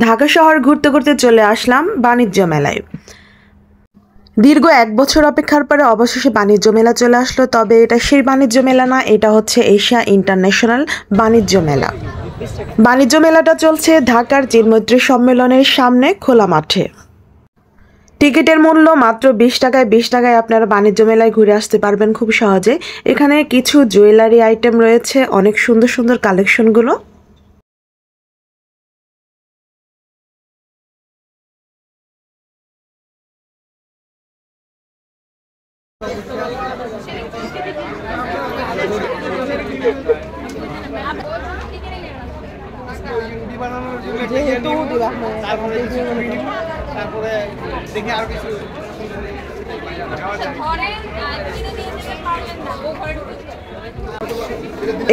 ঢাকা শহর ঘুরতে ঘুরতে চলে আসলাম বাণিজ্য মেলায়। দীর্ঘ 1 বছর অপেক্ষার পরে অবশেষে বাণিজ্য মেলা চলে আসলো। তবে এটা সেই বাণিজ্য মেলা না, এটা হচ্ছে এশিয়া ইন্টারন্যাশনাল বাণিজ্য মেলা। বাণিজ্য মেলাটা চলছে ঢাকার চিন্মৈত্রী সম্মেলনের সামনে খোলা মাঠে। টিকিটের মূল্য মাত্র 20 টাকায়। 20 টাকায় আপনারা বাণিজ্য মেলায় ঘুরে আসতে পারবেন খুব সহজে। এখানে কিছু জুয়েলারি আইটেম রয়েছে, অনেক সুন্দর সুন্দর কালেকশনগুলো।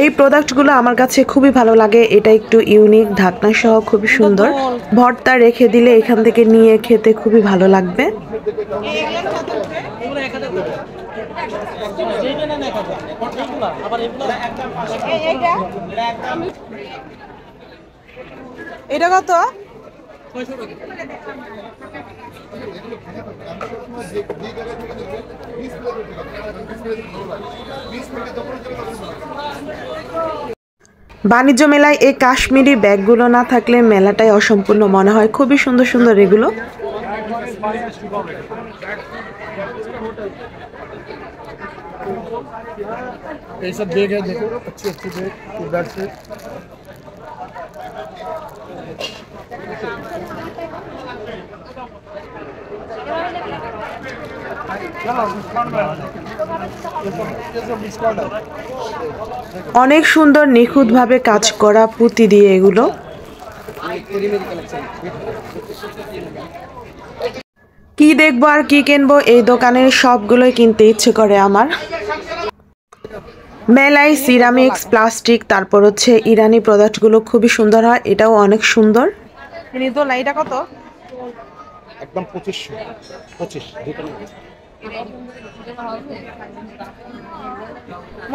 এই প্রোডাক্টগুলো আমার কাছে খুবই ভালো লাগে। এটা একটু ইউনিক, ঢাকনা সহ খুবই সুন্দর। ভর্তা রেখে দিলে এখান থেকে নিয়ে খেতে খুবই ভালো লাগবে। এটা কত? বাণিজ্য মেলায় এই কাশ্মীরি ব্যাগগুলো না থাকলে মেলাটাই অসম্পূর্ণ মনে হয়। খুবই সুন্দর সুন্দর এগুলো। ये सब बैग है, देखो अच्छी अच्छी बैग इधर से। অনেক সুন্দর নিখুঁতভাবে কাজ করা পুঁতি দিয়ে এগুলো। কি দেখবো আর কি কিনবো, এই দোকানের সবগুলোই কিনতে ইচ্ছে করে আমার। মেলায় সিরামিক্স, প্লাস্টিক, তারপর হচ্ছে ইরানি প্রোডাক্টগুলো খুবই সুন্দর হয়। এটাও অনেক সুন্দর। এটা কত? একদম 25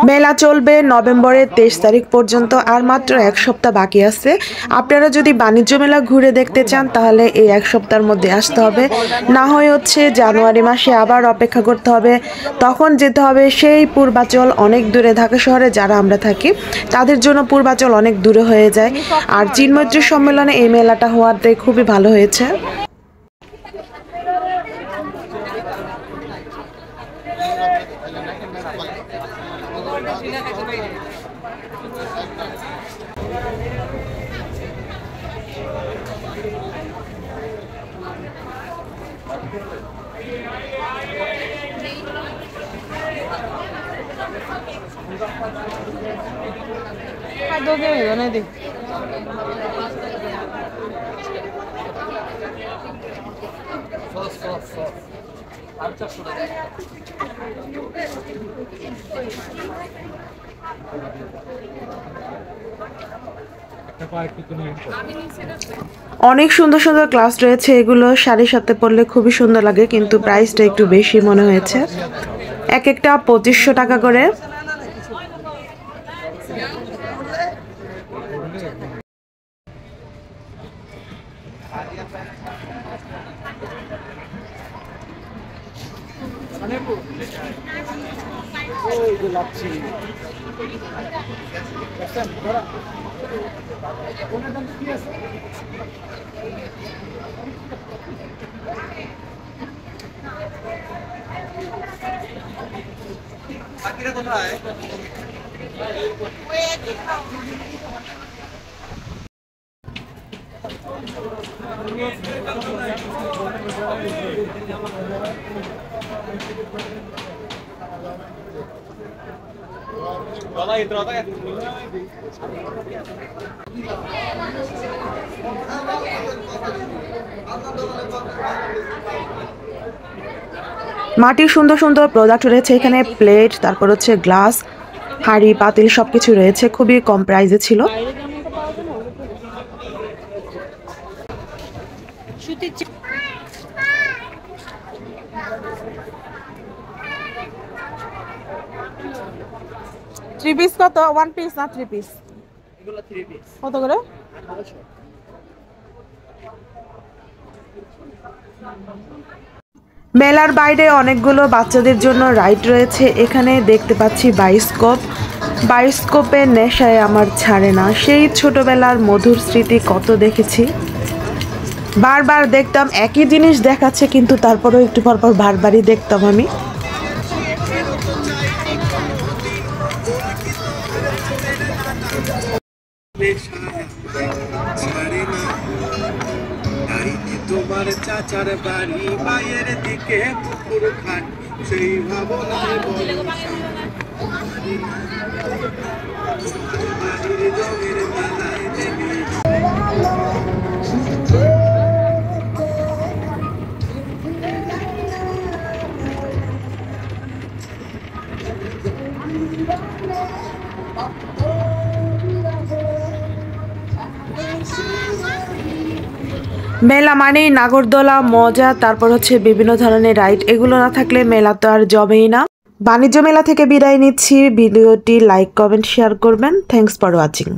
মেলা চলবে নভেম্বরের 23 তারিখ পর্যন্ত, আর মাত্র 1 সপ্তাহ বাকি আছে। আপনারা যদি বাণিজ্য মেলা ঘুরে দেখতে চান তাহলে এই 1 সপ্তাহের মধ্যে আসতে হবে, না হয় হচ্ছে জানুয়ারি মাসে আবার অপেক্ষা করতে হবে। তখন যেতে হবে সেই পূর্বাচল, অনেক দূরে। ঢাকা শহরে যারা আমরা থাকি তাদের জন্য পূর্বাচল অনেক দূরে হয়ে যায়। আর চিন্মৈত্রী সম্মেলনে এই মেলাটা হওয়াতে খুবই ভালো হয়েছে। অনেক সুন্দর সুন্দর ক্লাস রয়েছে, এগুলো শাড়ির সাথে পরলে খুবই সুন্দর লাগে, কিন্তু প্রাইসটা একটু বেশি মনে হয়েছে। এক একটা 2500 টাকা করে। মাটির সুন্দর সুন্দর প্রোডাক্ট রয়েছে এখানে, প্লেট, তারপর হচ্ছে গ্লাস, হাঁড়ি, পাতিল সবকিছু রয়েছে। খুবই কম প্রাইসে ছিল। থ্রি পিস কত? ওয়ান পিস না থ্রি পিস? এগুলো থ্রি পিস। কত করে? মেলার বাইরে অনেকগুলো বাচ্চাদের জন্য রাইড রয়েছে। এখানে দেখতে পাচ্ছি বায়োস্কোপ। বায়োস্কোপের নেশায় আমার ছাড়ে না। সেই ছোটবেলার মধুর স্মৃতি কত দেখেছি। বারবার দেখতাম, একই জিনিস দেখাচ্ছে কিন্তু তারপরেও একটু পরপর বারবারই দেখতাম আমি। তোমার চাচার বাড়ি বাইয়ের দিকে পুকুর খান সেই ভাবনায় বড় রঙের মেলায় দেবী। মেলা মানেই নাগরদোলা, মজা, তারপর হচ্ছে বিভিন্ন ধরনের রাইড। এগুলো না থাকলে মেলা তো আর জমেই না। বাণিজ্য মেলা থেকে বিদায় নিচ্ছি। ভিডিওটি লাইক, কমেন্ট, শেয়ার করবেন। Thanks for watching.